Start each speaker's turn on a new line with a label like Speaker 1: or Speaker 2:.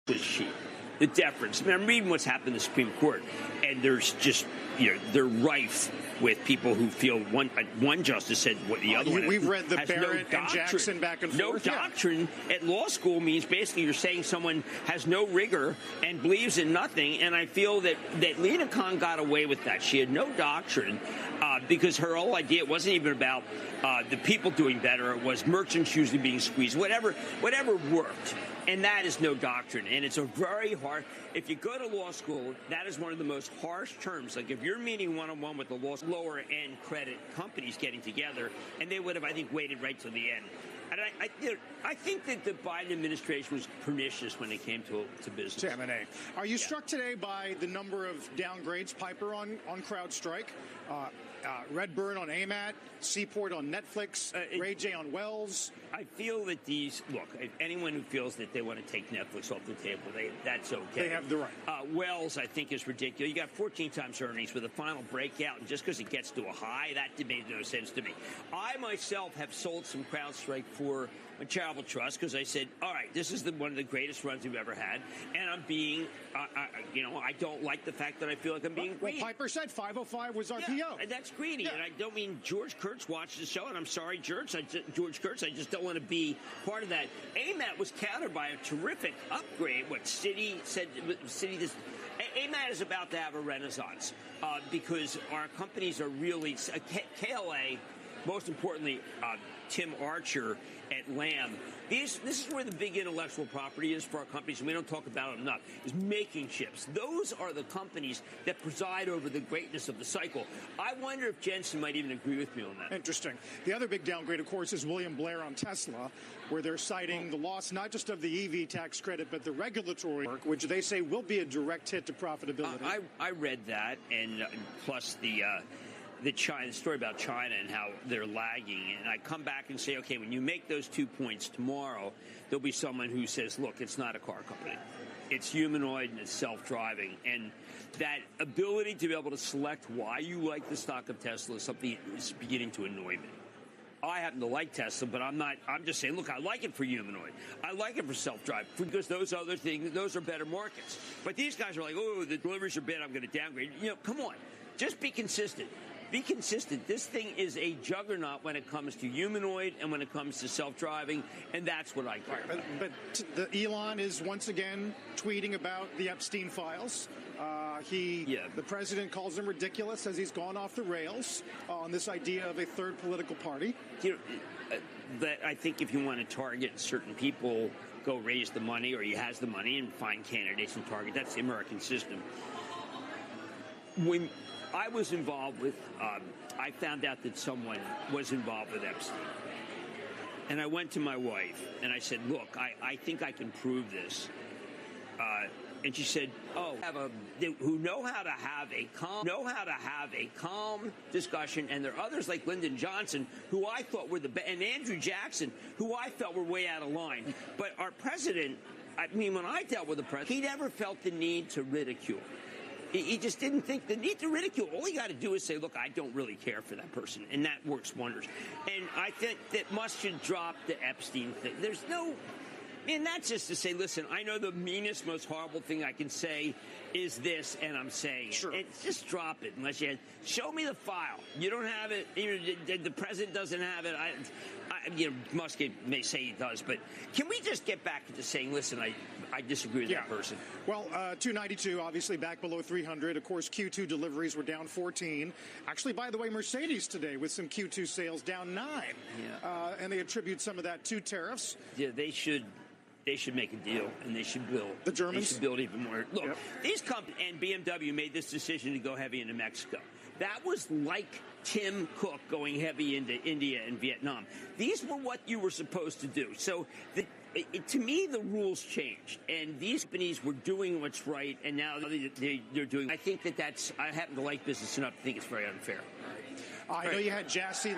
Speaker 1: was she? The deference. I mean, I'm reading what's happened in the Supreme Court, and there's just, they're rife with people who feel one justice said what the other one.
Speaker 2: We've read the
Speaker 1: has
Speaker 2: Barrett
Speaker 1: no
Speaker 2: and Jackson back and forth.
Speaker 1: No doctrine at law school means basically you're saying someone has no rigor and believes in nothing. And I feel that Lena Khan got away with that. She had no doctrine because her whole idea wasn't even about the people doing better. It was merchants usually being squeezed, whatever worked. And that is no doctrine. And it's a very hard, if you go to law school, that is one of the most harsh terms. Like if you're meeting one-on-one with the lower end credit companies getting together, and they would have, I think, waited right till the end. And I think that the Biden administration was pernicious when it came to business.
Speaker 2: To M&A. Are you struck today by the number of downgrades? Piper on CrowdStrike, Redburn on AMAT, Seaport on Netflix, Ray J on Wells.
Speaker 1: I feel that anyone who feels that they want to take Netflix off the table, that's okay.
Speaker 2: They have the right.
Speaker 1: Wells, I think, is ridiculous. You got 14 times earnings with a final breakout, and just because it gets to a high, that made no sense to me. I myself have sold some CrowdStrike for a charitable trust because I said, all right, this is one of the greatest runs we've ever had, and I'm being, I don't like the fact that I feel like I'm being greedy.
Speaker 2: Well, Piper said 505 was RPO.
Speaker 1: Yeah, that's greedy, and I don't mean George Kurtz watched the show, and I'm sorry, George Kurtz, I just don't want to be part of that. AMAT was countered by a terrific upgrade. What Citi said, AMAT is about to have a renaissance because our companies are really KLA. Most importantly, Tim Archer at Lamb. This is where the big intellectual property is for our companies, and we don't talk about it enough, is making chips. Those are the companies that preside over the greatness of the cycle. I wonder if Jensen might even agree with me on that.
Speaker 2: Interesting. The other big downgrade, of course, is William Blair on Tesla, where they're citing the loss not just of the EV tax credit, but the regulatory work, which they say will be a direct hit to profitability.
Speaker 1: I read that, and plus the story about China and how they're lagging. And I come back and say, okay, when you make those 2 points tomorrow, there'll be someone who says, look, it's not a car company. It's humanoid and it's self-driving. And that ability to be able to select why you like the stock of Tesla is something that's beginning to annoy me. I happen to like Tesla, but I'm just saying, look, I like it for humanoid. I like it for self-drive because those other things, those are better markets. But these guys are like, oh, the deliveries are bad, I'm going to downgrade. Come on. Just be consistent. Be consistent. This thing is a juggernaut when it comes to humanoid and when it comes to self-driving, and that's what I care about.
Speaker 2: But Elon is once again tweeting about the Epstein files. The president calls him ridiculous, says he's gone off the rails on this idea of a third political party.
Speaker 1: That I think if you want to target certain people, go raise the money, or he has the money and find candidates and target. That's the American system. When I was involved with, I found out that someone was involved with Epstein. And I went to my wife and I said, look, I think I can prove this. And she said, who know how to have a calm discussion. And there are others like Lyndon Johnson, who I thought were and Andrew Jackson, who I felt were way out of line. But our president, when I dealt with the president, he never felt the need to ridicule. He just didn't think the need to ridicule. All you got to do is say, look, I don't really care for that person. And that works wonders. And I think that Musk should drop the Epstein thing. There's no... And that's just to say, listen, I know the meanest, most horrible thing I can say is this, and I'm saying
Speaker 2: sure.
Speaker 1: it. Just drop it. Unless you show me the file. You don't have it. The president doesn't have it. Musk may say he does, but can we just get back to saying, listen, I disagree with that person.
Speaker 2: Well, 292, obviously back below 300. Of course, Q2 deliveries were down 14. Actually, by the way, Mercedes today with some Q2 sales down 9.
Speaker 1: Yeah.
Speaker 2: And they attribute some of that to tariffs.
Speaker 1: Yeah, they should make a deal, and they should build.
Speaker 2: The Germans?
Speaker 1: They should build even more. Look, these companies and BMW made this decision to go heavy into Mexico. That was like Tim Cook going heavy into India and Vietnam. These were what you were supposed to do. So to me, the rules changed, and these companies were doing what's right, and now they're doing. I think I happen to like business enough to think it's very unfair.
Speaker 2: I know you had Jassy